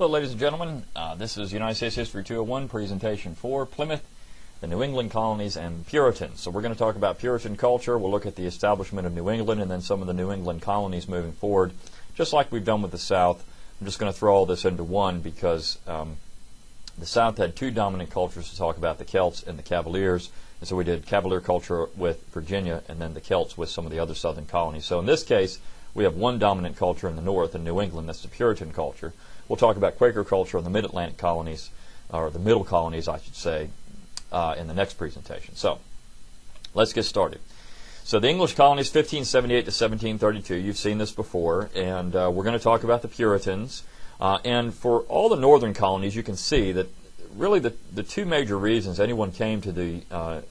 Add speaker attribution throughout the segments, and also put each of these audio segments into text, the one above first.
Speaker 1: Hello, ladies and gentlemen. This is United States History 201, presentation 4, Plymouth, the New England Colonies, and Puritans. So we're going to talk about Puritan culture. We'll look at the establishment of New England and then some of the New England colonies moving forward, just like we've done with the South. I'm just going to throw all this into one because the South had two dominant cultures to talk about, the Celts and the Cavaliers. And so we did Cavalier culture with Virginia and then the Celts with some of the other southern colonies. So in this case, we have one dominant culture in the North, in New England. That's the Puritan culture. We'll talk about Quaker culture in the Mid-Atlantic colonies, or the Middle colonies, I should say, in the next presentation. So, let's get started. So, the English colonies, 1578 to 1732. You've seen this before, and we're going to talk about the Puritans. And for all the northern colonies, you can see that really the two major reasons anyone came to the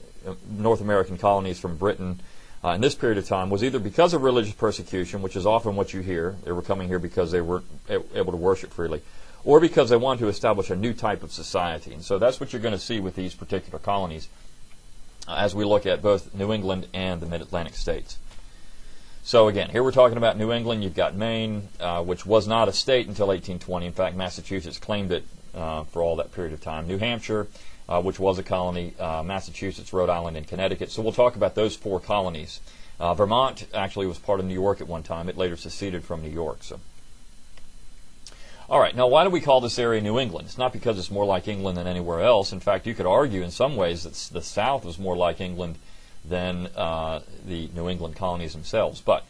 Speaker 1: North American colonies from Britain in this period of time was either because of religious persecution, which is often what you hear. They were coming here because they weren't able to worship freely, or because they wanted to establish a new type of society. And so that's what you're going to see with these particular colonies as we look at both New England and the Mid-Atlantic states. So again, here we're talking about New England. You've got Maine, which was not a state until 1820. In fact, Massachusetts claimed it for all that period of time. New Hampshire, which was a colony, Massachusetts, Rhode Island, and Connecticut. So we'll talk about those four colonies. Vermont actually was part of New York at one time. It later seceded from New York. So, all right, now why do we call this area New England? It's not because it's more like England than anywhere else. In fact, you could argue in some ways that the South was more like England than the New England colonies themselves. But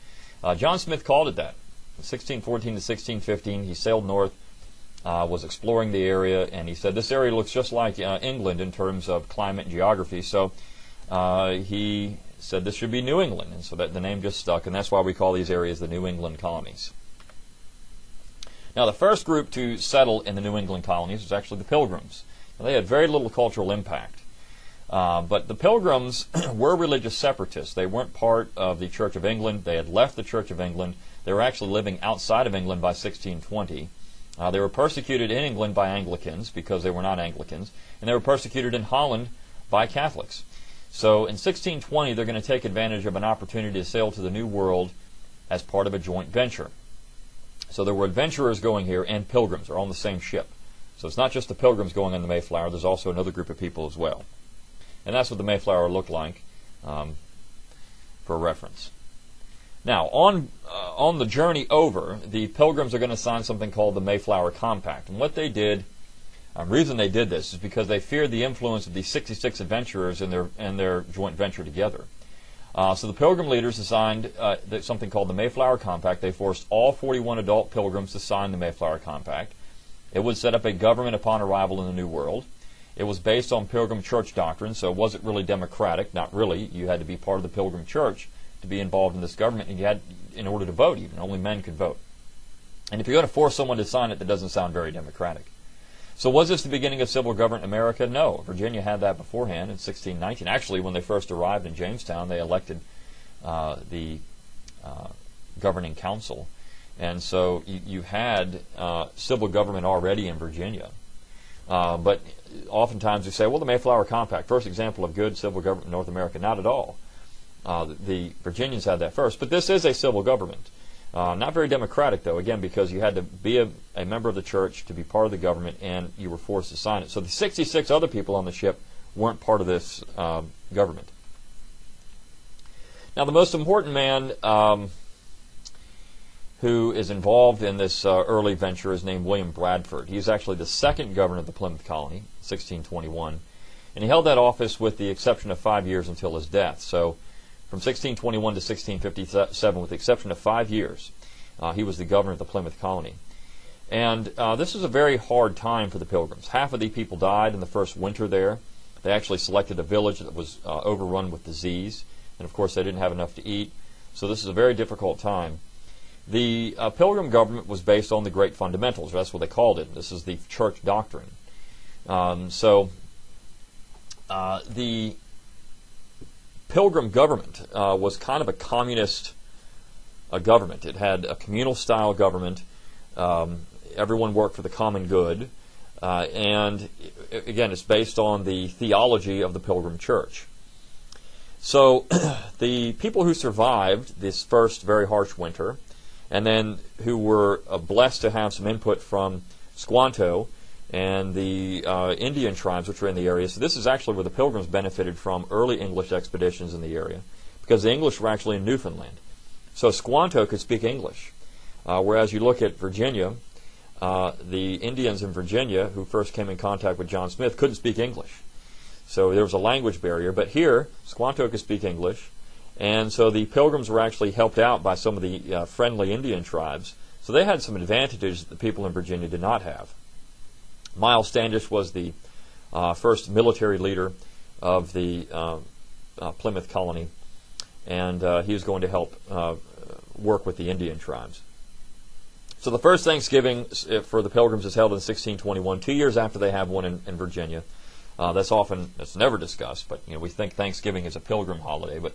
Speaker 1: John Smith called it that. 1614 to 1615, he sailed north, was exploring the area, and he said this area looks just like England in terms of climate and geography. So he said this should be New England, and so that the name just stuck, and that's why we call these areas the New England colonies. Now, the first group to settle in the New England colonies was actually the Pilgrims. Now, they had very little cultural impact, but the Pilgrims were religious separatists. They weren't part of the Church of England. They had left the Church of England. They were actually living outside of England by 1620. They were persecuted in England by Anglicans because they were not Anglicans, and they were persecuted in Holland by Catholics. So in 1620, they're going to take advantage of an opportunity to sail to the New World as part of a joint venture. So there were adventurers going here, and pilgrims are on the same ship. So it's not just the pilgrims going on the Mayflower, there's also another group of people as well. And that's what the Mayflower looked like for reference. Now, on the journey over, the Pilgrims are going to sign something called the Mayflower Compact. And what they did, the reason they did this is because they feared the influence of these 66 adventurers in their joint venture together. So the Pilgrim leaders signed something called the Mayflower Compact. They forced all 41 adult Pilgrims to sign the Mayflower Compact. It would set up a government upon arrival in the New World. It was based on Pilgrim church doctrine, so it wasn't really democratic. Not really. You had to be part of the Pilgrim church to be involved in this government, and you had, in order to vote even, only men could vote. And if you're going to force someone to sign it, that doesn't sound very democratic. So was this the beginning of civil government in America? No. Virginia had that beforehand in 1619. Actually, when they first arrived in Jamestown, they elected the governing council. And so you had civil government already in Virginia. But oftentimes we say, well, the Mayflower Compact, first example of good civil government in North America. Not at all. The Virginians had that first. But this is a civil government. Not very democratic, though, again, because you had to be a member of the church to be part of the government, and you were forced to sign it. So the 66 other people on the ship weren't part of this government. Now, the most important man who is involved in this early venture is named William Bradford. He's actually the second governor of the Plymouth Colony, 1621. And he held that office with the exception of 5 years until his death. So from 1621 to 1657, with the exception of 5 years, he was the governor of the Plymouth Colony. And this was a very hard time for the Pilgrims. Half of the people died in the first winter there. They actually selected a village that was overrun with disease. And, of course, they didn't have enough to eat. So this is a very difficult time. The Pilgrim government was based on the Great Fundamentals. That's what they called it. This is the church doctrine. The Pilgrim government was kind of a communist government. It had a communal style government. Everyone worked for the common good. And again, it's based on the theology of the Pilgrim Church. So the people who survived this first very harsh winter, and then who were blessed to have some input from Squanto, and the Indian tribes which were in the area. So this is actually where the Pilgrims benefited from early English expeditions in the area, because the English were actually in Newfoundland. So Squanto could speak English, whereas you look at Virginia, the Indians in Virginia who first came in contact with John Smith couldn't speak English. So there was a language barrier. But here, Squanto could speak English, and so the Pilgrims were actually helped out by some of the friendly Indian tribes. So they had some advantages that the people in Virginia did not have. Miles Standish was the first military leader of the Plymouth Colony, and he was going to help work with the Indian tribes. So the first Thanksgiving for the Pilgrims is held in 1621, 2 years after they have one in Virginia. That's never discussed, but we think Thanksgiving is a Pilgrim holiday, but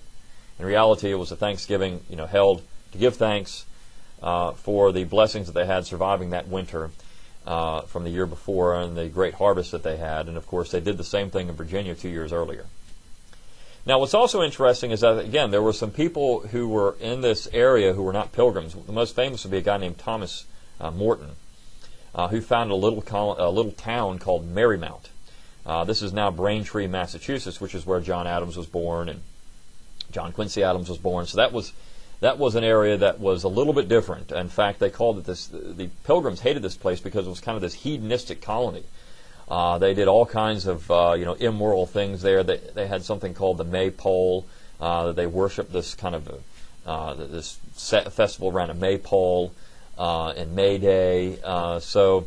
Speaker 1: in reality it was a Thanksgiving held to give thanks for the blessings that they had surviving that winter from the year before and the great harvest that they had. And of course they did the same thing in Virginia 2 years earlier. Now what's also interesting is that, again, there were some people who were in this area who were not Pilgrims. The most famous would be a guy named Thomas Morton, who founded a little town called Marymount. This is now Braintree, Massachusetts, which is where John Adams was born and John Quincy Adams was born. So that was an area that was a little bit different. In fact, they called it the Pilgrims hated this place because it was kind of this hedonistic colony. They did all kinds of immoral things there. They had something called the Maypole. They worshipped this kind of this festival around a Maypole and May Day. So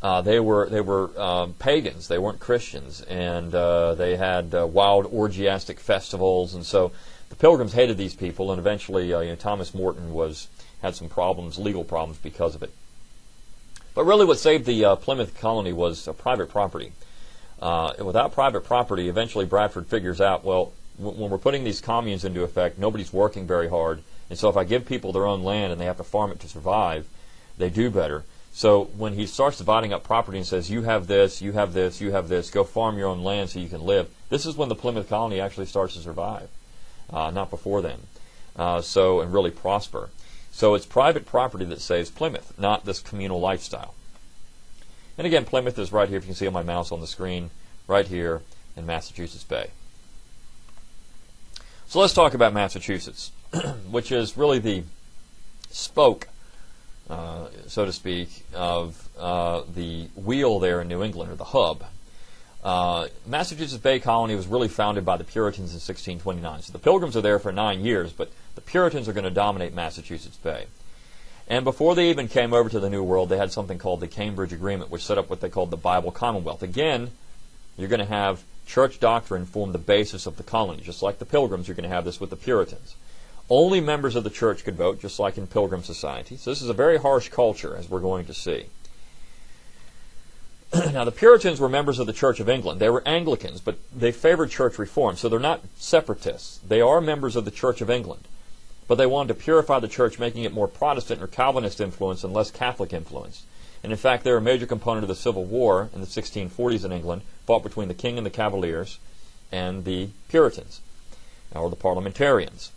Speaker 1: they were pagans. They weren't Christians, and they had wild orgiastic festivals. And so the Pilgrims hated these people, and eventually Thomas Morton had some problems, legal problems, because of it. But really what saved the Plymouth Colony was private property. Without private property, eventually Bradford figures out, well, when we're putting these communes into effect, nobody's working very hard. And so if I give people their own land and they have to farm it to survive, they do better. So when he starts dividing up property and says, you have this, you have this, you have this, go farm your own land so you can live, this is when the Plymouth Colony actually starts to survive, not before then, and really prosper. So it's private property that saves Plymouth, not this communal lifestyle. And again, Plymouth is right here, if you can see on my mouse on the screen, right here in Massachusetts Bay. So let's talk about Massachusetts, which is really the spoke, so to speak, of the wheel there in New England, or the hub. Massachusetts Bay Colony was really founded by the Puritans in 1629. So the Pilgrims are there for 9 years, but the Puritans are going to dominate Massachusetts Bay. And before they even came over to the New World, they had something called the Cambridge Agreement, which set up what they called the Bible Commonwealth. Again, you're going to have church doctrine form the basis of the colony. Just like the Pilgrims, you're going to have this with the Puritans. Only members of the church could vote, just like in Pilgrim society. So this is a very harsh culture, as we're going to see. Now, the Puritans were members of the Church of England. They were Anglicans, but they favored church reform. So they're not separatists. They are members of the Church of England. But they wanted to purify the church, making it more Protestant or Calvinist influence and less Catholic influence. And in fact, they were a major component of the Civil War in the 1640s in England, fought between the King and the Cavaliers and the Puritans, or the Parliamentarians.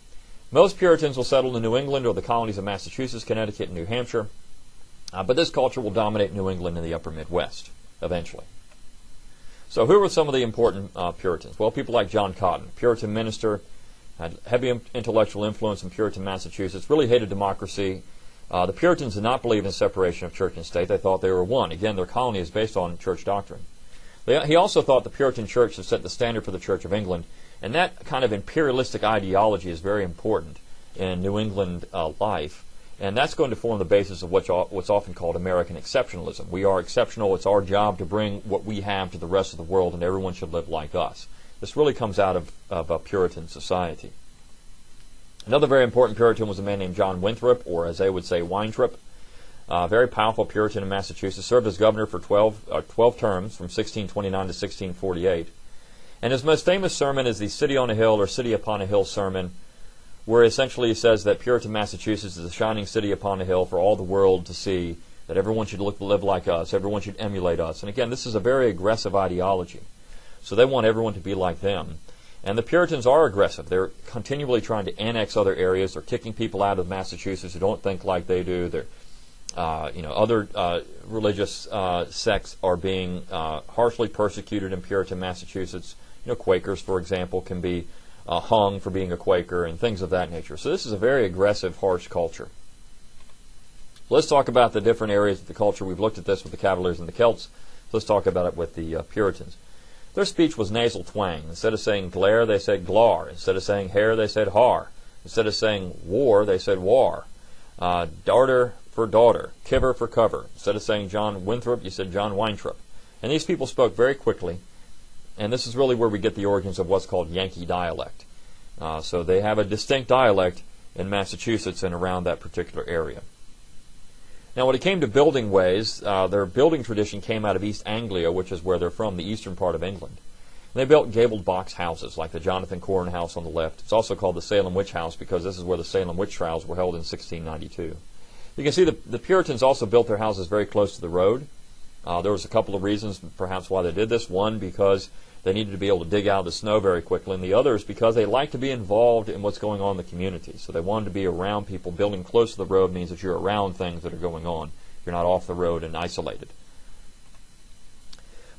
Speaker 1: Most Puritans will settle in New England or the colonies of Massachusetts, Connecticut, and New Hampshire. But this culture will dominate New England and the upper Midwest eventually. So who were some of the important Puritans? Well, people like John Cotton, Puritan minister, had heavy intellectual influence in Puritan Massachusetts, really hated democracy. The Puritans did not believe in separation of church and state. They thought they were one. Again, their colony is based on church doctrine. He also thought the Puritan church should set the standard for the Church of England, and that kind of imperialistic ideology is very important in New England life, and that's going to form the basis of what's often called American exceptionalism. We are exceptional. It's our job to bring what we have to the rest of the world, and everyone should live like us. This really comes out of a Puritan society. Another very important Puritan was a man named John Winthrop, or as they would say, Winthrop. Very powerful Puritan in Massachusetts, served as governor for 12 terms from 1629 to 1648. And his most famous sermon is the City on a Hill or City upon a Hill sermon, where essentially he says that Puritan Massachusetts is a shining city upon a hill for all the world to see, that everyone should live like us, everyone should emulate us. And again, this is a very aggressive ideology. So they want everyone to be like them. And the Puritans are aggressive. They're continually trying to annex other areas. They're kicking people out of Massachusetts who don't think like they do. They're Other religious sects are being harshly persecuted in Puritan Massachusetts. Quakers, for example, can be hung for being a Quaker and things of that nature. So this is a very aggressive, harsh culture. Let's talk about the different areas of the culture. We've looked at this with the Cavaliers and the Celts. Let's talk about it with the Puritans. Their speech was nasal twang. Instead of saying glare, they said glar. Instead of saying hair, they said har. Instead of saying war, they said war. Darter for daughter. Kiver for cover. Instead of saying John Winthrop, you said John Weintrop. And these people spoke very quickly. And this is really where we get the origins of what's called Yankee dialect. So they have a distinct dialect in Massachusetts and around that particular area. Now, when it came to building ways, their building tradition came out of East Anglia, which is where they're from, the eastern part of England. And they built gabled box houses, like the Jonathan Corn House on the left. It's also called the Salem Witch House because this is where the Salem witch trials were held in 1692. You can see the Puritans also built their houses very close to the road. There was a couple of reasons, perhaps, why they did this. One, because they needed to be able to dig out of the snow very quickly, and the other is because they like to be involved in what's going on in the community. So they wanted to be around people. Building close to the road means that you're around things that are going on. You're not off the road and isolated.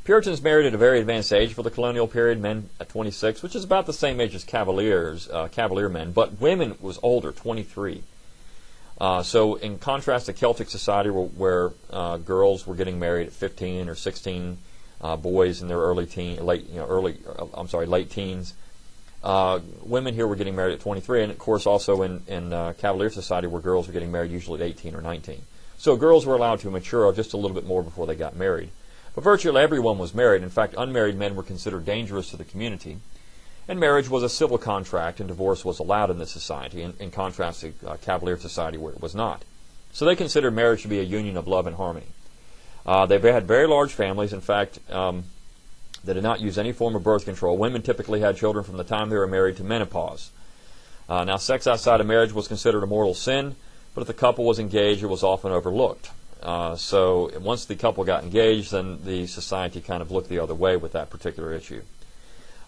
Speaker 1: Puritans married at a very advanced age for the colonial period, men at 26, which is about the same age as Cavalier men, but women was older, 23. So in contrast to Celtic society where girls were getting married at 15 or 16, boys in their late teens. Women here were getting married at 23, and of course also in Cavalier society where girls were getting married usually at 18 or 19. So girls were allowed to mature just a little bit more before they got married. But virtually everyone was married. In fact, unmarried men were considered dangerous to the community. And marriage was a civil contract, and divorce was allowed in this society, in contrast to Cavalier society where it was not. So they considered marriage to be a union of love and harmony. They had very large families. In fact, they did not use any form of birth control. Women typically had children from the time they were married to menopause. Now, sex outside of marriage was considered a mortal sin, but if the couple was engaged, it was often overlooked. So once the couple got engaged, then the society kind of looked the other way with that particular issue.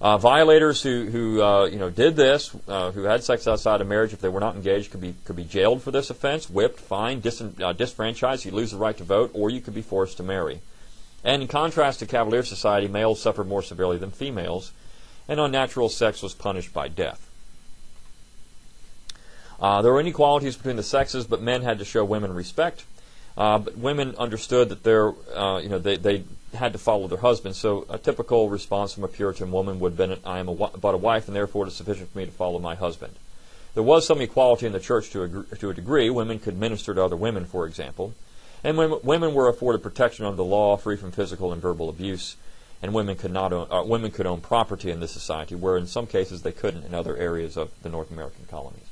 Speaker 1: Violators who did this, who had sex outside of marriage, if they were not engaged, could be jailed for this offense, whipped, fined, disfranchised. You lose the right to vote, or you could be forced to marry. And in contrast to Cavalier society, males suffered more severely than females, and unnatural sex was punished by death. There were inequalities between the sexes, but men had to show women respect. But women understood that they had to follow their husbands. So a typical response from a Puritan woman would have been, I am but a wife, and therefore it is sufficient for me to follow my husband. There was some equality in the church to a degree. Women could minister to other women, for example. And women were afforded protection under the law, free from physical and verbal abuse. And women could own property in this society, where in some cases they couldn't in other areas of the North American colonies.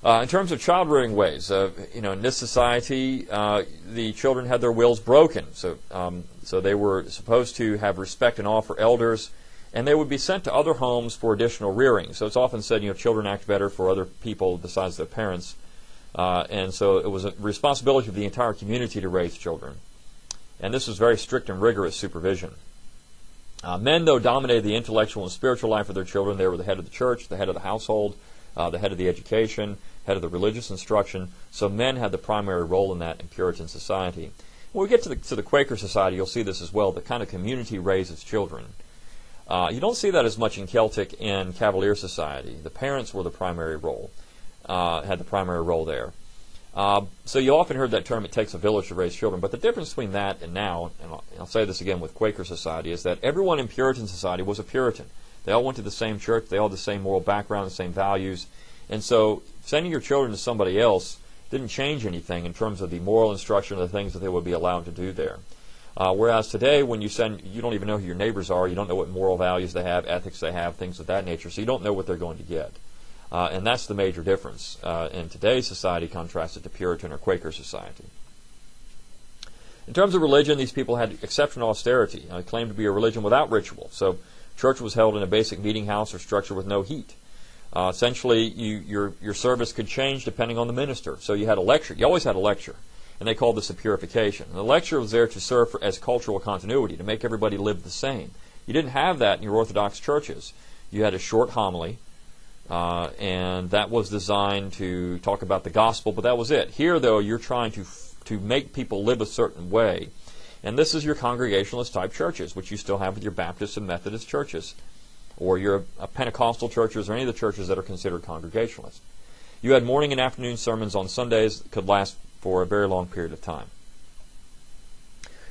Speaker 1: In terms of child-rearing ways, in this society, the children had their wills broken. So they were supposed to have respect and awe for elders, and they would be sent to other homes for additional rearing. So it's often said, children act better for other people besides their parents. And so it was a responsibility of the entire community to raise children. And this was very strict and rigorous supervision. Men, though, dominated the intellectual and spiritual life of their children. They were the head of the church, the head of the household, the head of the education, head of the religious instruction. So men had the primary role in that in Puritan society. When we get to the Quaker society, you'll see this as well. The kind of community raises children. You don't see that as much in Celtic and Cavalier society. The parents were the primary role, had the primary role there. So you often heard that term, it takes a village to raise children. But the difference between that and now, and I'll say this again with Quaker society, is that everyone in Puritan society was a Puritan. They all went to the same church. They all had the same moral background, the same values. And so sending your children to somebody else didn't change anything in terms of the moral instruction or the things that they would be allowed to do there. Whereas today, when you send, you don't even know who your neighbors are. You don't know what moral values they have, ethics they have, things of that nature. So you don't know what they're going to get. And that's the major difference in today's society contrasted to Puritan or Quaker society. In terms of religion, these people had exceptional austerity. They claimed to be a religion without ritual. So church was held in a basic meeting house or structure with no heat. Essentially, your service could change depending on the minister. So you had a lecture. You always had a lecture. And they called this a purification. And the lecture was there to serve as cultural continuity, to make everybody live the same. You didn't have that in your Orthodox churches. You had a short homily, and that was designed to talk about the gospel, but that was it. Here, though, you're trying to make people live a certain way. And this is your Congregationalist type churches, which you still have with your Baptist and Methodist churches, or your Pentecostal churches, or any of the churches that are considered Congregationalist. You had morning and afternoon sermons on Sundays that could last for a very long period of time.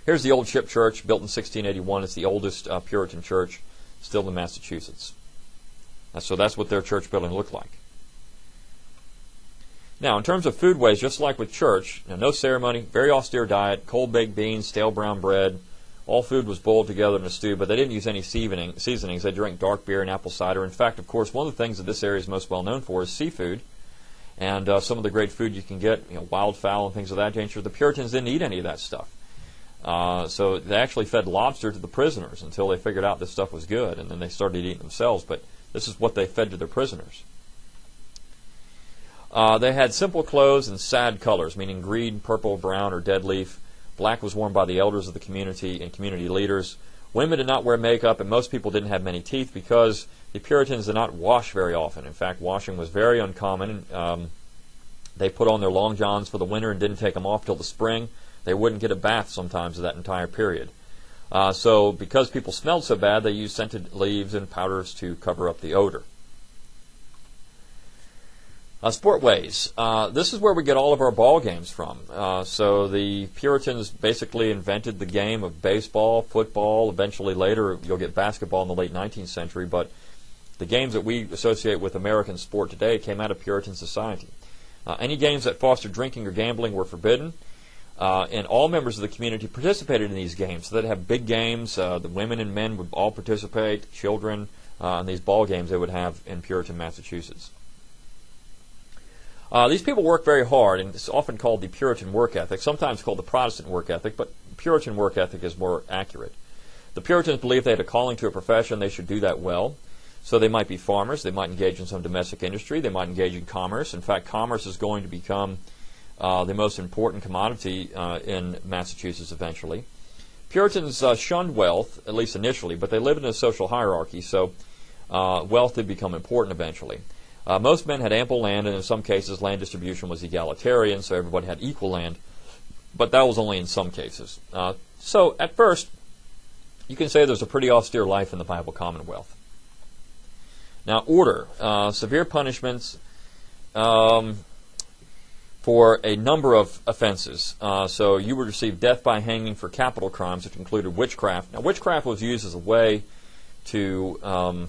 Speaker 1: Here's the Old Ship Church, built in 1681. It's the oldest Puritan church still in Massachusetts. So that's what their church building looked like. Now, in terms of foodways, just like with church, no ceremony, very austere diet, cold baked beans, stale brown bread. All food was boiled together in a stew, but they didn't use any seasonings. They drank dark beer and apple cider. In fact, of course, one of the things that this area is most well known for is seafood. And some of the great food you can get, wildfowl and things of that nature. The Puritans didn't eat any of that stuff. So they actually fed lobster to the prisoners until they figured out this stuff was good, and then they started eating themselves. But this is what they fed to their prisoners. They had simple clothes and sad colors, meaning green, purple, brown, or dead leaf. Black was worn by the elders of the community and community leaders. Women did not wear makeup, and most people didn't have many teeth because the Puritans did not wash very often. In fact, washing was very uncommon. They put on their long johns for the winter and didn't take them off till the spring. They wouldn't get a bath sometimes of that entire period. So because people smelled so bad, they used scented leaves and powders to cover up the odor. Sportways. This is where we get all of our ball games from. So the Puritans basically invented the game of baseball, football. Eventually later you'll get basketball in the late 19th century, but the games that we associate with American sport today came out of Puritan society. Any games that fostered drinking or gambling were forbidden, and all members of the community participated in these games. So they'd have big games. The women and men would all participate, children, in these ball games they would have in Puritan Massachusetts. These people work very hard, and it's often called the Puritan work ethic, sometimes called the Protestant work ethic, but Puritan work ethic is more accurate. The Puritans believed they had a calling to a profession, they should do that well. So they might be farmers, they might engage in some domestic industry, they might engage in commerce. In fact, commerce is going to become the most important commodity in Massachusetts eventually. Puritans shunned wealth, at least initially, but they lived in a social hierarchy, so wealth did become important eventually. Most men had ample land, and in some cases land distribution was egalitarian, so everybody had equal land, but that was only in some cases. So at first, you can say there's a pretty austere life in the Bible Commonwealth. Now, order. Severe punishments for a number of offenses. So you would receive death by hanging for capital crimes, which included witchcraft. Now, witchcraft was used as a way to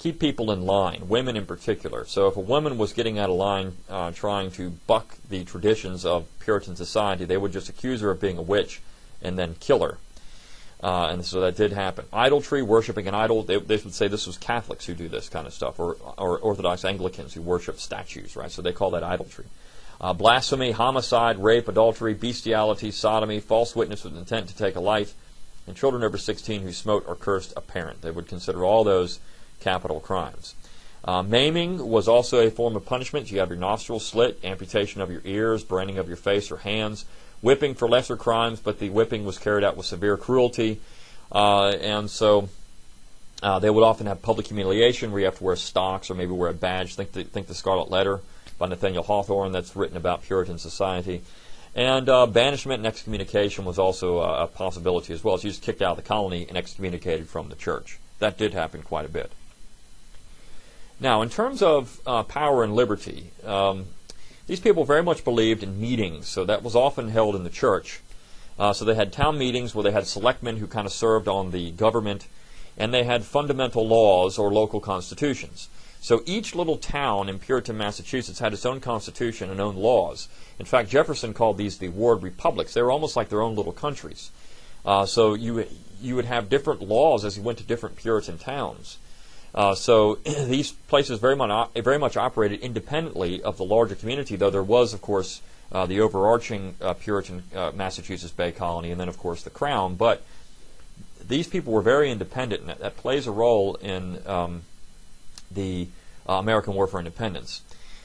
Speaker 1: keep people in line, women in particular. So if a woman was getting out of line trying to buck the traditions of Puritan society, they would just accuse her of being a witch and then kill her. And so that did happen. Idolatry, worshiping an idol, they would say this was Catholics who do this kind of stuff, or Orthodox Anglicans who worship statues, right? So they call that idolatry. Blasphemy, homicide, rape, adultery, bestiality, sodomy, false witness with intent to take a life, and children over 16 who smote or cursed a parent. They would consider all those capital crimes. Maiming was also a form of punishment. You have your nostrils slit, amputation of your ears, branding of your face or hands, whipping for lesser crimes, but the whipping was carried out with severe cruelty. And so they would often have public humiliation where you have to wear stocks or maybe wear a badge. Think the Scarlet Letter by Nathaniel Hawthorne that's written about Puritan society. And banishment and excommunication was also a possibility as well. So you just kicked out of the colony and excommunicated from the church. That did happen quite a bit. Now, in terms of power and liberty, these people very much believed in meetings, so that was often held in the church. So they had town meetings where they had selectmen who kind of served on the government, and they had fundamental laws or local constitutions. So each little town in Puritan Massachusetts had its own constitution and own laws. In fact, Jefferson called these the ward republics. They were almost like their own little countries. So you would have different laws as you went to different Puritan towns. So these places very much operated independently of the larger community, though there was, of course, the overarching Puritan Massachusetts Bay Colony, and then, of course, the Crown. But these people were very independent, and that plays a role in the American War for Independence.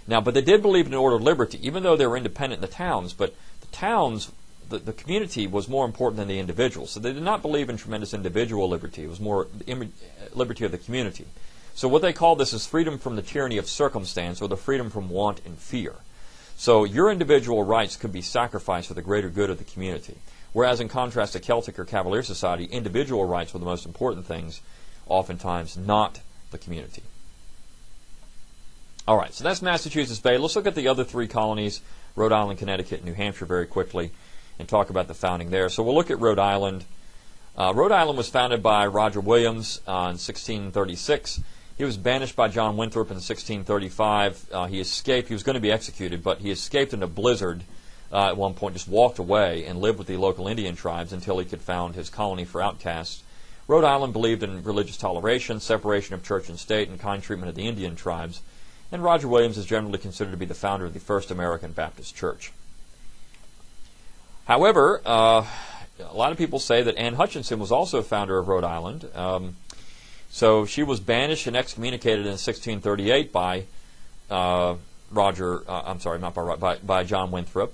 Speaker 1: Now, but they did believe in an order of liberty, even though they were independent in the towns. But the towns, the community was more important than the individual. So they did not believe in tremendous individual liberty. It was more the liberty of the community. So what they call this is freedom from the tyranny of circumstance, or the freedom from want and fear. So your individual rights could be sacrificed for the greater good of the community. Whereas in contrast to Celtic or Cavalier society, individual rights were the most important things, oftentimes not the community. All right, so that's Massachusetts Bay. Let's look at the other three colonies, Rhode Island, Connecticut, and New Hampshire, very quickly, and talk about the founding there. So we'll look at Rhode Island. Rhode Island was founded by Roger Williams in 1636. He was banished by John Winthrop in 1635. He escaped. He was going to be executed, but he escaped in a blizzard at one point, just walked away and lived with the local Indian tribes until he could found his colony for outcasts. Rhode Island believed in religious toleration, separation of church and state, and kind treatment of the Indian tribes. And Roger Williams is generally considered to be the founder of the first American Baptist Church. However, a lot of people say that Anne Hutchinson was also a founder of Rhode Island. So she was banished and excommunicated in 1638 by John Winthrop.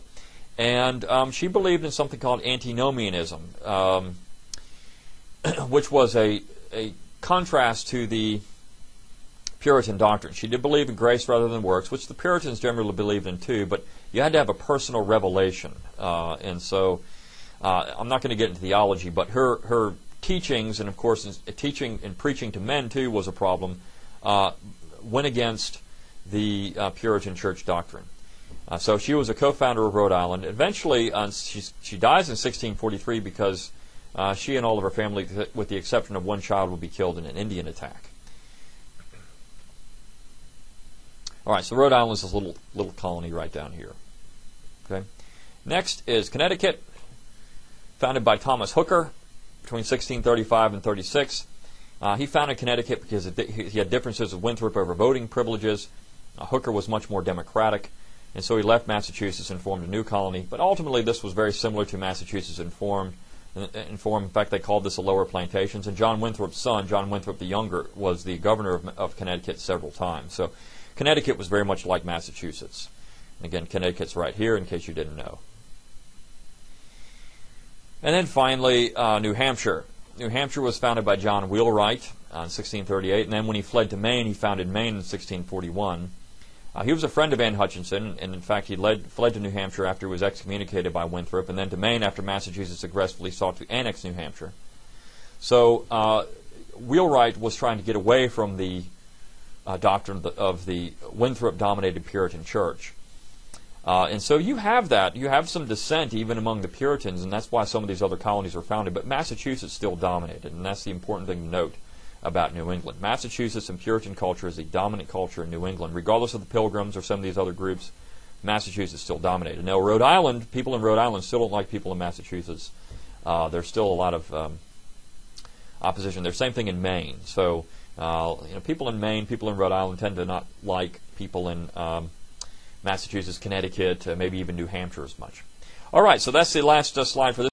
Speaker 1: And she believed in something called antinomianism, which was a contrast to the Puritan doctrine. She did believe in grace rather than works, which the Puritans generally believed in too, but you had to have a personal revelation. And so I'm not going to get into theology, but her teachings, and of course teaching and preaching to men too was a problem, went against the Puritan church doctrine. So she was a co-founder of Rhode Island. Eventually, she dies in 1643 because she and all of her family, with the exception of one child, will be killed in an Indian attack. All right, so Rhode Island is this little colony right down here. Okay. Next is Connecticut, founded by Thomas Hooker between 1635 and 36. He founded Connecticut because he had differences with Winthrop over voting privileges. Hooker was much more democratic, and so he left Massachusetts and formed a new colony. But ultimately, this was very similar to Massachusetts in form. In fact, they called this the Lower Plantations. And John Winthrop's son, John Winthrop the Younger, was the governor of Connecticut several times. So Connecticut was very much like Massachusetts. And again, Connecticut's right here in case you didn't know. And then finally, New Hampshire. New Hampshire was founded by John Wheelwright in 1638, and then when he fled to Maine, he founded Maine in 1641. He was a friend of Anne Hutchinson, and in fact he fled to New Hampshire after he was excommunicated by Winthrop, and then to Maine after Massachusetts aggressively sought to annex New Hampshire. So Wheelwright was trying to get away from the doctrine of the Winthrop-dominated Puritan church. And so you have that. You have some dissent even among the Puritans, and that's why some of these other colonies were founded. But Massachusetts still dominated, and that's the important thing to note about New England. Massachusetts and Puritan culture is the dominant culture in New England. Regardless of the Pilgrims or some of these other groups, Massachusetts still dominated. Now, Rhode Island, people in Rhode Island still don't like people in Massachusetts. There's still a lot of opposition. There's the same thing in Maine. So, people in Maine, people in Rhode Island tend to not like people in Massachusetts, Connecticut, maybe even New Hampshire as much. All right, so that's the last slide for this.